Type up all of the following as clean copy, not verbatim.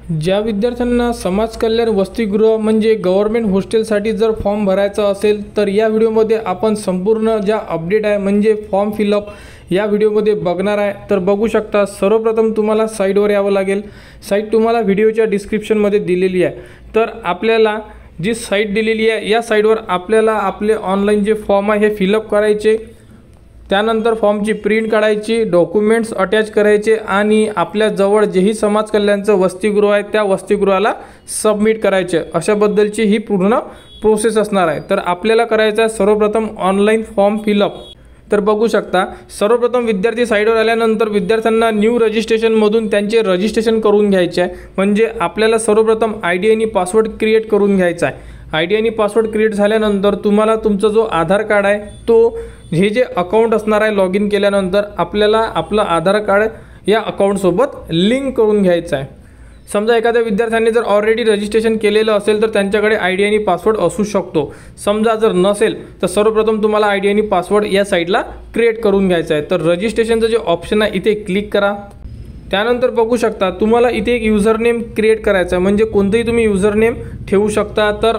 ज्या विद्यार्थ्यांना समाज कल्याण वसतिगृह म्हणजे गव्हर्नमेंट हॉस्टेलसाठी जर फॉर्म भरायचा असेल तर या व्हिडिओमध्ये आपण संपूर्ण ज्या अपडेट आहे म्हणजे फॉर्म फिलअप या व्हिडिओमध्ये बघणार आहे। तर बघू शकता, सर्वप्रथम तुम्हाला साईटवर यावं लागेल। साईट तुम्हाला व्हिडिओच्या डिस्क्रिप्शनमध्ये दिलेली आहे। तर आपल्याला जी साईट दिलेली आहे या साईटवर आपल्याला आपले ऑनलाईन जे फॉर्म आहे हे फिलअप करायचे, त्यानंतर फॉर्मची प्रिंट काढायची, डॉक्युमेंट्स अटॅच करायचे आणि आपल्या जवळ जेही समाज कल्याणचं वसतिगृह आहे त्या वसतिगृहाला सबमिट करायचे। अशाबद्दलची ही पूर्ण प्रोसेस असणार आहे। तर आपल्याला करायचं आहे सर्वप्रथम ऑनलाईन फॉर्म फिलअप। तर बघू शकता, सर्वप्रथम विद्यार्थी साईटवर आल्यानंतर विद्यार्थ्यांना न्यू रजिस्ट्रेशनमधून त्यांचे रजिस्ट्रेशन करून घ्यायचे आहे। म्हणजे आपल्याला सर्वप्रथम ID आणि पासवर्ड क्रिएट करून घ्यायचा आहे। ID आणि पासवर्ड क्रिएट झाल्यानंतर तुम्हाला तुमचा जो आधार कार्ड आहे तो हे जे अकाउंट असणार आहे लॉग इन केल्यानंतर आपल्याला आपलं आधार कार्ड या अकाउंटसोबत लिंक करून घ्यायचं आहे। समजा एखाद्या विद्यार्थ्यांनी जर ऑलरेडी रजिस्ट्रेशन केलेलं असेल तर त्यांच्याकडे ID आणि पासवर्ड असू शकतो। समजा जर नसेल तर सर्वप्रथम तुम्हाला ID आणि पासवर्ड या साईटला क्रिएट करून घ्यायचं आहे। तर रजिस्ट्रेशनचं जे ऑप्शन आहे इथे क्लिक करा। त्यानंतर बघू शकता तुम्हाला इथे एक युजर नेम क्रिएट करायचा आहे, म्हणजे कोणतेही तुम्ही युजर नेम ठेवू शकता। तर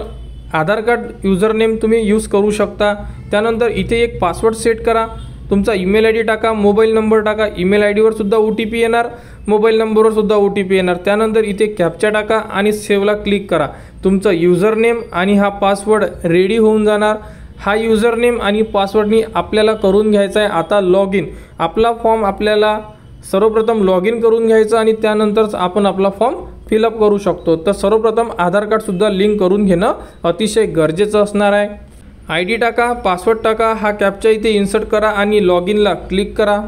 आधार कार्ड युजर नेम तुम्ही यूज करू शकता। त्यानंतर इथे एक पासवर्ड सेट करा, तुमचा ईमेल ID टाका, मोबाईल नंबर टाका। ईमेल IDवर सुद्धा OTP येणार, मोबाईल नंबरवर सुद्धा OTP येणार। त्यानंतर इथे कॅप्चा टाका आणि सेव्हला क्लिक करा। तुमचा युजर नेम आणि हा पासवर्ड रेडी होऊन जाणार। हा युजर नेम आणि पासवर्डनी आपल्याला करून घ्यायचा आहे आता लॉग इन। आपला फॉर्म आपल्याला सर्वप्रथम लॉग इन करून घ्यायचा आणि त्यानंतरच आपण आपला फॉर्म फिलअप करू शकतो। तर सर्वप्रथम आधार कार्डसुद्धा लिंक करून घेणं अतिशय गरजेचं असणार आहे। ID टाका, पासवर्ड टाका, हा कॅप्चा इथे इन्सर्ट करा आणि लॉग इनला क्लिक करा।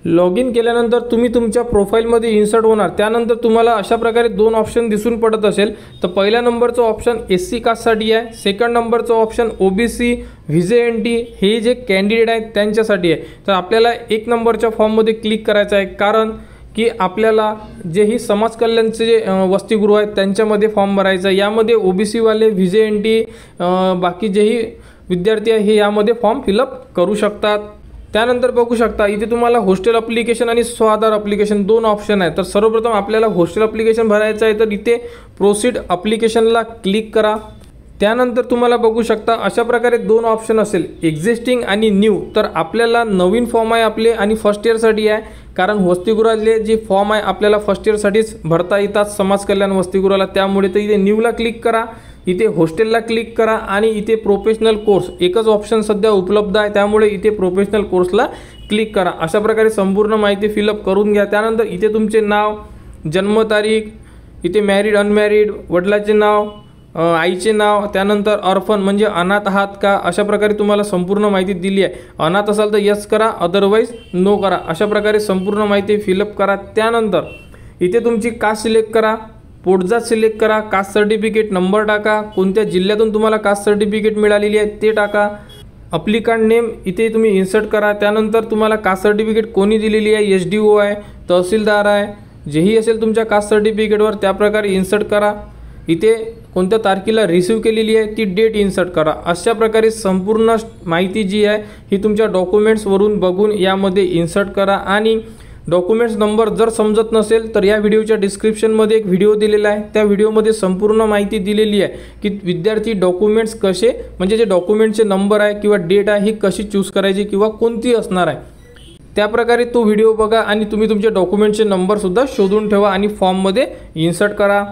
लॉग इन केल्यानंतर तुम्ही तुमच्या प्रोफाईलमध्ये इन्सर्ट होणार। त्यानंतर तुम्हाला अशा प्रकारे दोन ऑप्शन दिसून पडत असेल। तर पहिल्या नंबरचं ऑप्शन SC कास्टसाठी आहे, सेकंड नंबरचं ऑप्शन OBC VJNT हे जे कॅन्डिडेट आहेत त्यांच्यासाठी आहे। तर आपल्याला एक नंबरच्या फॉर्ममध्ये क्लिक करायचं आहे, कारण की आपल्याला जेही समाज कल्याणचे जे वसतिगृह आहेत त्यांच्यामध्ये फॉर्म भरायचा आहे। यामध्ये OBC वाले VJNT बाकी जेही विद्यार्थी आहे हे यामध्ये फॉर्म फिलअप करू शकतात। त्यानंतर बघू शकता इथे तुम्हाला हॉस्टेल ॲप्लिकेशन आणि स्वाधार ॲप्लिकेशन दोन ऑप्शन आहेत। तर सर्वप्रथम आपल्याला हॉस्टेल ॲप्लिकेशन भरायचं आहे, तर इथे प्रोसीड ॲप्लिकेशनला क्लिक करा। त्यानंतर तुम्हाला बघू शकता अशा प्रकारे दोन ऑप्शन असेल, एक्झिस्टिंग आणि न्यू। तर आपल्याला नवीन फॉर्म आहे आपले आणि फर्स्ट इयरसाठी आहे, कारण वसतिगृहातले जे फॉर्म आहे आपल्याला फर्स्ट इयरसाठीच भरता येतात समाज कल्याण वसतिगृहाला। त्यामुळे तर इथे न्यूला क्लिक करा, इथे हॉस्टेलला क्लिक करा आणि इथे प्रोफेशनल कोर्स एकच ऑप्शन सध्या उपलब्ध आहे, त्यामुळे इथे प्रोफेशनल कोर्सला क्लिक करा। अशा प्रकारे संपूर्ण माहिती फिलअप करून घ्या। त्यानंतर इथे तुमचे नाव, जन्मतारीख, इथे मॅरिड अनमॅरिड, वडिलाचे नाव, आईचे नाव, त्यानंतर ऑर्फन म्हणजे अनाथ आहात का, अशा प्रकारे तुम्हाला संपूर्ण माहिती दिली आहे। अनाथ असाल तर यस करा, अदरवाईज नो करा। अशा प्रकारे संपूर्ण माहिती फिलअप करा। त्यानंतर इथे तुमची कास्ट सिलेक्ट करा, पोटजात सिलेक्ट करा, कास्ट सर्टिफिकेट नंबर टाका, कोणत्या जिल्ह्यातून तुम्हाला कास्ट सर्टिफिकेट मिळालेली आहे ते टाका। अप्लिकंट नेम इथे तुम्ही इन्सर्ट करा। त्यानंतर तुम्हाला कास्ट सर्टिफिकेट कोणी दिलेली आहे, SDO आहे, तहसीलदार आहे, जेही असेल तुमच्या कास्ट सर्टिफिकेटवर त्याप्रकारे इन्सर्ट करा। इथे कोणत्या तारखेला रिसीव केलेली आहे ती डेट इन्सर्ट करा। अशा प्रकारे संपूर्ण माहिती जी आहे ही तुमच्या डॉक्युमेंट्सवरून बघून यामध्ये इन्सर्ट करा। आणि डॉक्युमेंट्स नंबर जर समजत नसेल तर या व्हिडिओच्या डिस्क्रिप्शनमध्ये एक व्हिडिओ दिलेला आहे, त्या व्हिडिओमध्ये संपूर्ण माहिती दिलेली आहे की विद्यार्थी डॉक्युमेंट्स कसे म्हणजे जे डॉक्युमेंटचे नंबर आहे किंवा डेट आहे ही कशी चूज करायची किंवा कोणती असणार आहे। त्याप्रकारे तो व्हिडिओ बघा आणि तुम्ही तुमचे डॉक्युमेंटचे नंबरसुद्धा शोधून ठेवा आणि फॉर्ममध्ये इन्सर्ट करा।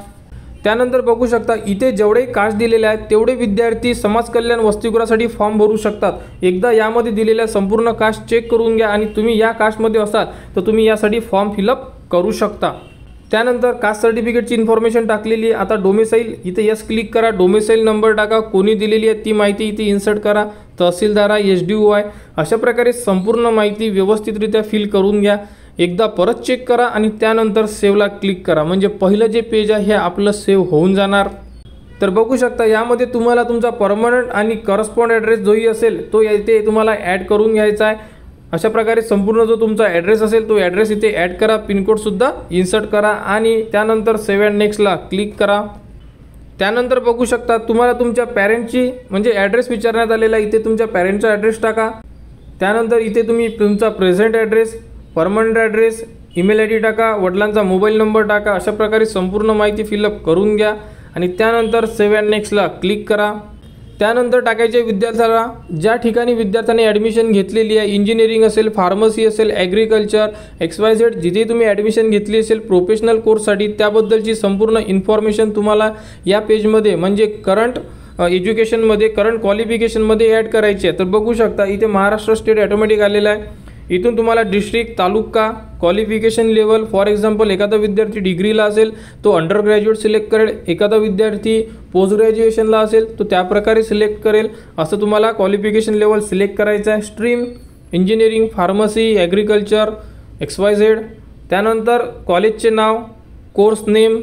त्यानंतर बघू शकता इथे जेवढे कास्ट दिलेले आहेत तेवढे विद्यार्थी समाज कल्याण वसतिगृहासाठी फॉर्म भरू शकतात। एकदा यामध्ये दिलेल्या संपूर्ण कास्ट चेक करून घ्या आणि तुम्ही या कास्टमध्ये असाल तर तुम्ही यासाठी फॉर्म फिलअप करू शकता। त्यानंतर कास्ट सर्टिफिकेटची इन्फॉर्मेशन टाकलेली आहे। आता डोमेसाईल इथे यस क्लिक करा, डोमेसाईल नंबर टाका, कोणी दिलेली आहे ती माहिती इथे इन्सर्ट करा, तहसीलदार आहे, SDO आहे। अशा प्रकारे संपूर्ण माहिती व्यवस्थितरित्या फिल करून घ्या। एकदा परत चेक करा आणि त्यानंतर सेव्हला क्लिक करा, म्हणजे पहिलं जे पेज आहे हे आपलं सेव्ह होऊन जाणार। तर बघू शकता यामध्ये तुम्हाला तुमचा परमनंट आणि करस्पॉन्ड ॲड्रेस जोही असेल तो इथे तुम्हाला ॲड करून घ्यायचा आहे। अशा प्रकारे संपूर्ण जो तुमचा ॲड्रेस असेल तो ॲड्रेस इथे ॲड करा, पिनकोडसुद्धा इन्सर्ट करा आणि त्यानंतर सेव्ह अँड नेक्स्टला क्लिक करा। त्यानंतर बघू शकता तुम्हाला तुमच्या पॅरेंटची म्हणजे ॲड्रेस विचारण्यात आलेला, इथे तुमच्या पॅरेंटचा ॲड्रेस टाका। त्यानंतर इथे तुम्ही तुमचा present address, permanent address, email I D टाका, वडिलांचा मोबाईल नंबर टाका. अशा प्रकारे संपूर्ण माहिती फिलअप करून घ्या आणि त्यानंतर सेव्ह अँड नेक्स्टला क्लिक करा. त्यानंतर टाकायचे विद्यार्थ्याला ज्या ठिकाणी विद्यार्थ्याने ॲडमिशन घेतलेली आहे, इंजिनिअरिंग असेल, फार्मसी असेल, ॲग्रिकल्चर, XYZ, जिथे तुम्ही ॲडमिशन घेतली असेल प्रोफेशनल कोर्ससाठी त्याबद्दलची संपूर्ण इन्फॉर्मेशन तुम्हाला या पेजमध्ये म्हणजे करंट एज्युकेशनमध्ये, करंट क्वालिफिकेशनमध्ये ॲड करायची आहे. तर बघू शकता इथे महाराष्ट्र स्टेट ऑटोमॅटिक आलेला आहे. इथून तुम्हाला district, taluka, qualification level, for example एखादा विद्यार्थी डिग्रीला असेल तो अंडर ग्रॅज्युएट सिलेक्ट करेल, एखादा विद्यार्थी पोस्ट ग्रॅज्युएशनला असेल तो त्याप्रकारे सिलेक्ट करेल. असं तुम्हाला क्वालिफिकेशन लेवल सिलेक्ट करायचं आहे. Stream engineering, pharmacy, agriculture, XYZ. त्यानंतर कॉलेजचे नाव, कोर्स नेम,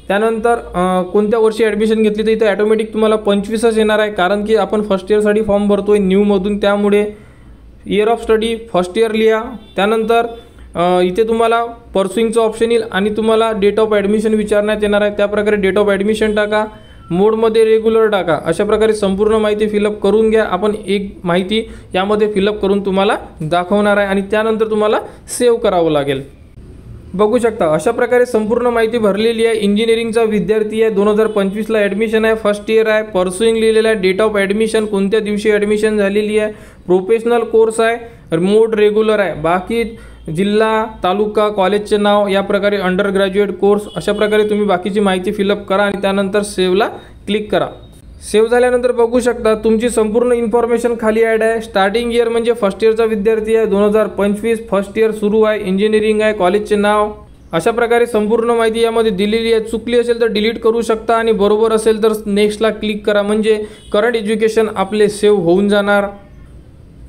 त्यानंतर कोणत्या वर्षी ॲडमिशन घेतली तर इथे ॲटोमॅटिक तुम्हाला 25च येणार आहे, कारण की आपण फर्स्ट इयरसाठी फॉर्म भरतो आहे न्यूमधून, त्यामुळे year of study first year लिहा. त्यानंतर इथे तुम्हाला पर्सुईंगचं ऑप्शन येईल आणि तुम्हाला डेट ऑफ ॲडमिशन विचारण्यात येणार आहे, त्याप्रकारे डेट ऑफ ॲडमिशन टाका. मोडमध्ये रेग्युलर टाका. अशा प्रकारे संपूर्ण माहिती फिलअप करून घ्या. आपण एक माहिती यामध्ये फिलअप करून तुम्हाला दाखवणार आहे आणि त्यानंतर तुम्हाला सेव्ह करावं लागेल. बघू शकता अशा प्रकारे संपूर्ण माहिती भरलेली आहे. इंजिनिअरिंगचा विद्यार्थी आहे, 2025ला ॲडमिशन आहे, फर्स्ट इयर आहे, पर्सुईंग लिहिलेलं आहे, डेट ऑफ ॲडमिशन, कोणत्या दिवशी ॲडमिशन झालेली आहे, प्रोफेशनल कोर्स आहे, मोड रेग्युलर आहे, बाकी जिल्हा, तालुका, कॉलेजचे नाव, या प्रकारे अंडर ग्रॅज्युएट कोर्स. अशा प्रकारे तुम्ही बाकीची माहिती फिलअप करा आणि त्यानंतर सेव्हला क्लिक करा. सेव्ह झाल्यानंतर बघू शकता तुमची संपूर्ण इन्फॉर्मेशन खाली ॲड आहे. स्टार्टिंग इयर म्हणजे फर्स्ट इयरचा विद्यार्थी आहे, 2025 फर्स्ट इयर सुरू आहे, इंजिनिअरिंग आहे, कॉलेजचे नाव. अशा प्रकारे संपूर्ण माहिती यामध्ये दिलेली आहे. चुकली असेल तर डिलीट करू शकता आणि बरोबर असेल तर नेक्स्टला क्लिक करा, म्हणजे करंट एज्युकेशन आपले सेव्ह होऊन जाणार.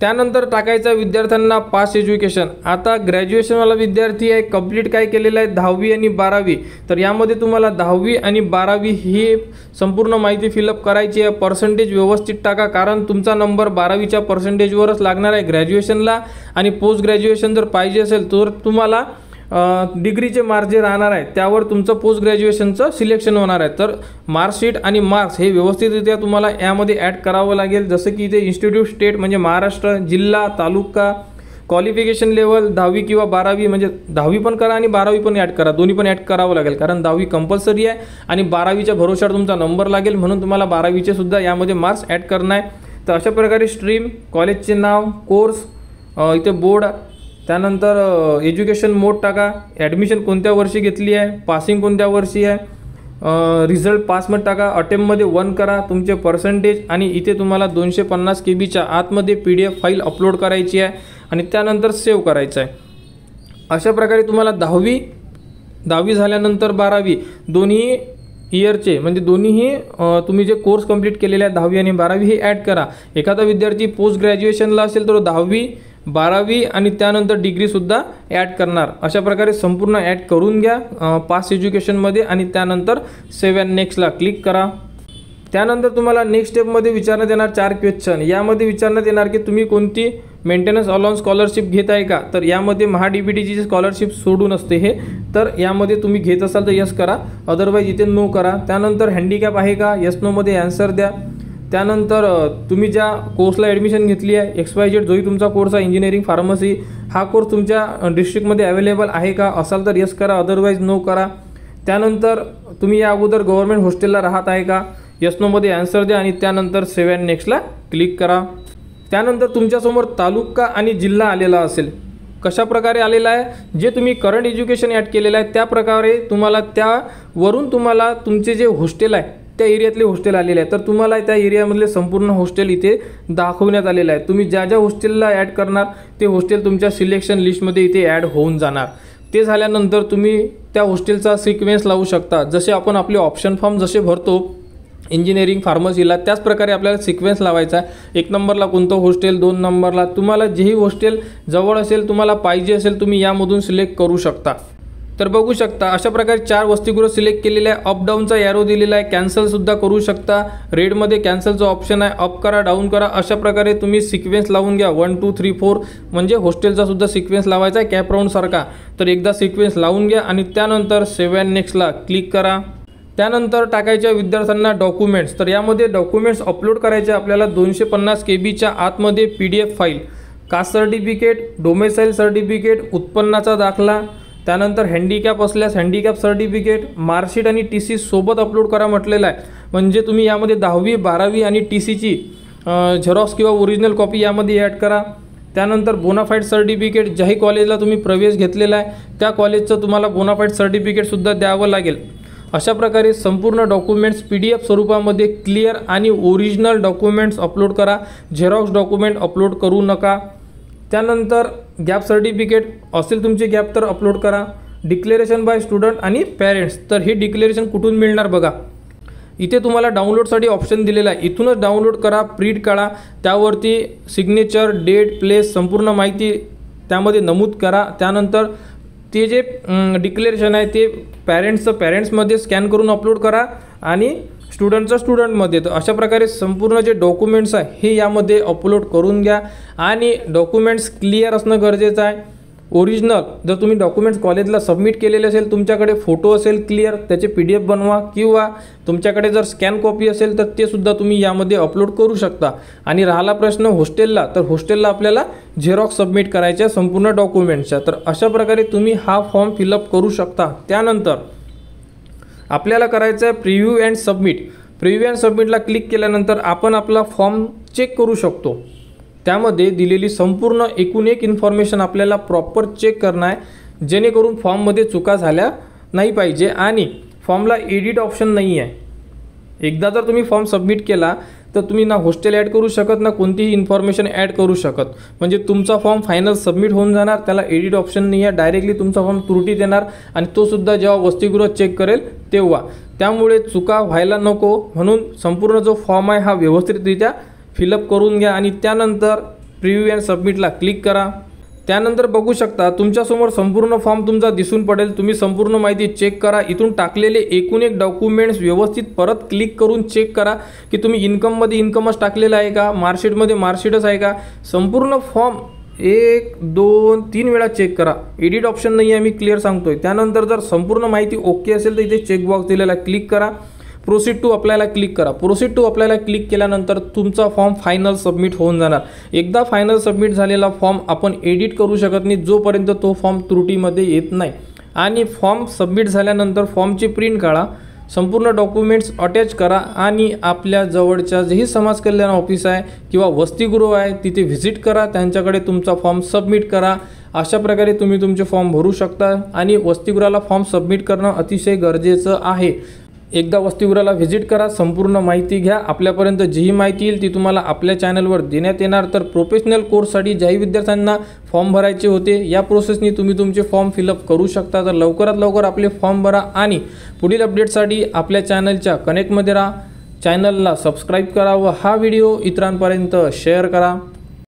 त्यानंतर टाकायचा विद्यार्थ्यांना पास एज्युकेशन. आता ग्रॅज्युएशनवाला विद्यार्थी आहे, कंप्लीट काय केलेलं आहे 10वी आणि 12वी. तर यामध्ये तुम्हाला 10वी आणि 12वी ही संपूर्ण माहिती फिलअप करायची आहे. पर्सेंटेज व्यवस्थित टाका, कारण तुमचा नंबर 12वीच्या पर्सेंटेजवरच लागणार आहे ग्रॅज्युएशनला. आणि पोस्ट ग्रॅज्युएशन जर पाहिजे असेल तर तुम्हाला डिग्रीचे मार्क्स जे राहणार आहे त्यावर तुमचं पोस्ट ग्रॅज्युएशनचं सिलेक्शन होणार आहे. तर मार्कशीट आणि मार्क्स हे व्यवस्थितरित्या तुम्हाला यामध्ये ॲड करावं लागेल. जसं की इथे इन्स्टिट्यूट स्टेट म्हणजे महाराष्ट्र, जिल्हा, तालुका, क्वालिफिकेशन लेवल 10वी किंवा 12वी, म्हणजे 10वी पण करा आणि 12वी पण ॲड करा, दोन्ही पण ॲड करावं लागेल, कारण 10वी कंपल्सरी आहे आणि 12वीच्या भरोशावर तुमचा नंबर लागेल, म्हणून तुम्हाला 12वीचे सुद्धा यामध्ये मार्क्स ॲड करणं आहे. तर अशा प्रकारे स्ट्रीम, कॉलेजचे नाव, कोर्स, इथे बोर्ड, त्यानंतर एज्युकेशन मोड टाका, ॲडमिशन कोणत्या वर्षी घेतली आहे, पासिंग कोणत्या वर्षी आहे, रिझल्ट पासमध्ये टाका, अटेम्पमध्ये 1 करा, तुमचे पर्सेंटेज, आणि इथे तुम्हाला 250 KB आतमध्ये PDF फाईल अपलोड करायची आहे आणि त्यानंतर सेव्ह करायचं आहे. अशा प्रकारे तुम्हाला 10वी झाल्यानंतर 12वी दोन्ही इयरचे म्हणजे दोन्हीही तुम्ही जे कोर्स कंप्लीट केलेले आहे 10वी आणि 12वी हे ॲड करा. एखादा विद्यार्थी पोस्ट ग्रॅज्युएशनला असेल तर 10वी, 12वी आणि त्यानंतर डिग्रीसुद्धा ॲड करणार. अशा प्रकारे संपूर्ण ॲड करून घ्या पास एज्युकेशनमध्ये आणि त्यानंतर सेव्ह अँड नेक्स्टला क्लिक करा. त्यानंतर तुम्हाला नेक्स्ट स्टेपमध्ये विचारण्यात येणार 4 क्वेश्चन. यामध्ये विचारण्यात येणार की तुम्ही कोणती मेंटेनन्स अलाउन्स स्कॉलरशिप घेत आहे का. तर यामध्ये महाडीबीटीची जी स्कॉलरशिप सोडून असते हे, तर यामध्ये तुम्ही घेत असाल तर यस करा, अदरवाईज इथे नो करा. त्यानंतर हँडिकॅप आहे का, यस नोमध्ये ॲन्सर द्या. त्यानंतर तुम्ही ज्या कोर्सला ॲडमिशन घेतली आहे XYZ जोही तुमचा कोर्स आहे इंजिनिअरिंग फार्मसी, हा कोर्स तुमच्या डिस्ट्रिक्टमध्ये अवेलेबल आहे का, असाल तर यस करा, अदरवाईज नो करा. त्यानंतर तुम्ही या अगोदर गव्हर्नमेंट हॉस्टेलला राहत आहे का, यस नोमध्ये ॲन्सर द्या आणि त्यानंतर सेव्ह अँड नेक्स्टला क्लिक करा. त्यानंतर तुमच्यासमोर तालुका आणि जिल्हा आलेला असेल. कशा प्रकारे आलेला आहे, जे तुम्ही करंट एज्युकेशन ॲड केलेलं आहे त्या प्रकारे तुम्हाला त्यावरून तुम्हाला तुमचे जे हॉस्टेल आहे त्या एरियातले हॉस्टेल आलेले आहे. तर तुम्हाला त्या एरियामधले संपूर्ण हॉस्टेल इथे दाखवण्यात आलेलं आहे. तुम्ही ज्या ज्या हॉस्टेलला ॲड करणार ते हॉस्टेल तुमच्या सिलेक्शन लिस्टमध्ये इथे ॲड होऊन जाणार. ते झाल्यानंतर तुम्ही त्या हॉस्टेलचा सिक्वेन्स लावू शकता. जसे आपण आपले ऑप्शन फॉर्म जसे भरतो इंजिनिअरिंग फार्मसीला त्याच प्रकारे आपल्याला सिक्वेन्स लावायचा आहे. 1 नंबरला कोणतं हॉस्टेल, 2 नंबरला, तुम्हाला जेही हॉस्टेल जवळ असेल तुम्हाला पाहिजे असेल तुम्ही यामधून सिलेक्ट करू शकता. तर बघू शकता अशा प्रकारे 4 वसतिगृह सिलेक्ट केलेले आहे. अप डाऊनचा ॲरो दिलेला आहे, कॅन्सलसुद्धा करू शकता. रेडमध्ये कॅन्सलचं ऑप्शन आहे, अप करा, डाऊन करा. अशा प्रकारे तुम्ही सिक्वेन्स लावून घ्या 1 2 3 4 म्हणजे हॉस्टेलचा सुद्धा सिक्वेन्स लावायचा आहे कॅप राऊंडसारखा. तर एकदा सिक्वेन्स लावून घ्या आणि त्यानंतर सेव्ह अँड नेक्स्टला क्लिक करा. त्यानंतर टाकायच्या विद्यार्थ्यांना डॉक्युमेंट्स. तर यामध्ये डॉक्युमेंट्स अपलोड करायचे आपल्याला 250 KB आतमध्ये PDF file. Caste certificate, domicile certificate, उत्पन्नाचा दाखला, त्यानंतर हँडिकॅप असल्यास हँडिकॅप सर्टिफिकेट, मार्कशीट आणि टी सी सोबत अपलोड करा म्हटलेलं आहे. म्हणजे तुम्ही यामध्ये 10वी 12वी आणि टी सीची झेरॉक्स किंवा ओरिजिनल कॉपी यामध्ये ॲड करा. त्यानंतर बोनाफाईड सर्टिफिकेट, ज्याही कॉलेजला तुम्ही प्रवेश घेतलेला आहे त्या कॉलेजचं तुम्हाला बोनाफाईड सर्टिफिकेटसुद्धा द्यावं लागेल. अशा प्रकारे संपूर्ण डॉक्युमेंट्स PDF स्वरूपामध्ये क्लिअर आणि ओरिजिनल डॉक्युमेंट्स अपलोड करा. झेरॉक्स डॉक्युमेंट अपलोड करू नका. त्यानंतर गॅप सर्टिफिकेट असेल तुमचे गॅप तर अपलोड करा. डिक्लेरेशन बाय स्टुडंट आणि पॅरेंट्स, तर हे डिक्लेरेशन कुठून मिळणार बघा, इथे तुम्हाला डाउनलोडसाठी ऑप्शन दिलेला आहे. इथूनच डाउनलोड करा, प्रिंट काढा, त्यावरती सिग्नेचर, डेट, प्लेस संपूर्ण माहिती त्यामध्ये नमूद करा. त्यानंतर ते जे डिक्लेरेशन आहे ते पॅरेंट्समध्ये स्कॅन करून अपलोड करा आणि स्टुडंटमध्ये. तर अशा प्रकारे संपूर्ण जे डॉक्युमेंट्स आहे हे यामध्ये अपलोड करून घ्या. आणि डॉक्युमेंट्स क्लिअर असणं गरजेचं आहे. ओरिजिनल जर तुम्ही डॉक्युमेंट्स कॉलेजला सबमिट केलेले असेल, तुमच्याकडे फोटो असेल क्लिअर, त्याचे PDF बनवा, किंवा तुमच्याकडे जर स्कॅन कॉपी असेल तर ते सुद्धा तुम्ही यामध्ये अपलोड करू शकता. आणि राहिला प्रश्न हॉस्टेलला, तर हॉस्टेलला आपल्याला झेरॉक्स सबमिट करायच्या संपूर्ण डॉक्युमेंट्सच्या. तर अशा प्रकारे तुम्ही हा फॉर्म फिलअप करू शकता. त्यानंतर आपल्याला करायचं आहे preview and submit. Preview and सबमिटला क्लिक केल्यानंतर आपण आपला फॉर्म चेक करू शकतो. त्यामध्ये दिलेली संपूर्ण एकूण एक इन्फॉर्मेशन आपल्याला प्रॉपर चेक करणं आहे, जेणेकरून फॉर्ममध्ये चुका झाल्या नाही पाहिजे. आणि फॉर्मला एडिट ऑप्शन नाही आहे. एकदा जर तुम्ही फॉर्म सबमिट केला तर तुम्ही ना हॉस्टेल ॲड करू शकत ना कोणतीही इन्फॉर्मेशन ॲड करू शकत. म्हणजे तुमचा फॉर्म फायनल सबमिट होऊन जाणार, त्याला एडिट ऑप्शन नाही आहे. डायरेक्टली तुमचा फॉर्म त्रुटीत येणार आणि तो सुद्धा जेव्हा वसतिगृह चेक करेल तेव्हा. त्यामुळे चुका व्हायला नको म्हणून संपूर्ण जो फॉर्म आहे हा व्यवस्थितरित्या फिलअप करून घ्या. आणि त्यानंतर प्रिव्ह्यू अँड सबमिटला क्लिक करा. त्यानंतर बघू शकता तुमच्यासमोर संपूर्ण फॉर्म तुमचा दिसून पडेल. तुम्ही संपूर्ण माहिती चेक करा. इथून टाकलेले एकूण एक डॉक्युमेंट्स व्यवस्थित परत क्लिक करून चेक करा की तुम्ही इन्कममध्ये इन्कमच टाकलेलं आहे का, मार्कशीटमध्ये मार्कशीटच आहे का. संपूर्ण फॉर्म 1 2 3 वेळा चेक करा. एडिट ऑप्शन नाही आहे, मी क्लिअर सांगतोय. त्यानंतर जर संपूर्ण माहिती ओके असेल तर इथे चेकबॉक्स दिलेला क्लिक करा. प्रोसीड टू अप्लायला क्लिक करा. प्रोसीड टू अप्लायला क्लिक केल्यानंतर तुमचा फॉर्म फायनल सबमिट होऊन जाणार. एकदा फायनल सबमिट झालेला फॉर्म आपण एडिट करू शकत नाही जोपर्यंत तो फॉर्म त्रुटीमध्ये येत नाही. आणि फॉर्म सबमिट झाल्यानंतर फॉर्मची प्रिंट काढा, संपूर्ण डॉक्युमेंट्स अटॅच करा आणि आपल्या जवळच्या जेही समाज कल्याण ऑफिस आहे किंवा वसतिगृह आहे तिथे व्हिजिट करा, त्यांच्याकडे तुमचा फॉर्म सबमिट करा. अशा प्रकारे तुम्ही तुमचे फॉर्म भरू शकता. आणि वसतिगृहाला फॉर्म सबमिट करणं अतिशय गरजेचं आहे. एकदा वसतिगृहाला व्हिजिट करा, संपूर्ण माहिती घ्या. आपल्यापर्यंत जी माहिती येईल ती तुम्हाला आपल्या चॅनलवर देण्यात येणार. तर प्रोफेशनल कोर्ससाठी ज्याही विद्यार्थ्यांना फॉर्म भरायचे होते या प्रोसेसनी तुम्ही तुमचे फॉर्म फिलअप करू शकता. तर लवकरात लवकर आपले फॉर्म भरा आणि पुढील अपडेटसाठी आपल्या चॅनलच्या कनेक्टमध्ये राहा. चॅनलला सबस्क्राईब करा व हा व्हिडिओ इतरांपर्यंत शेअर करा.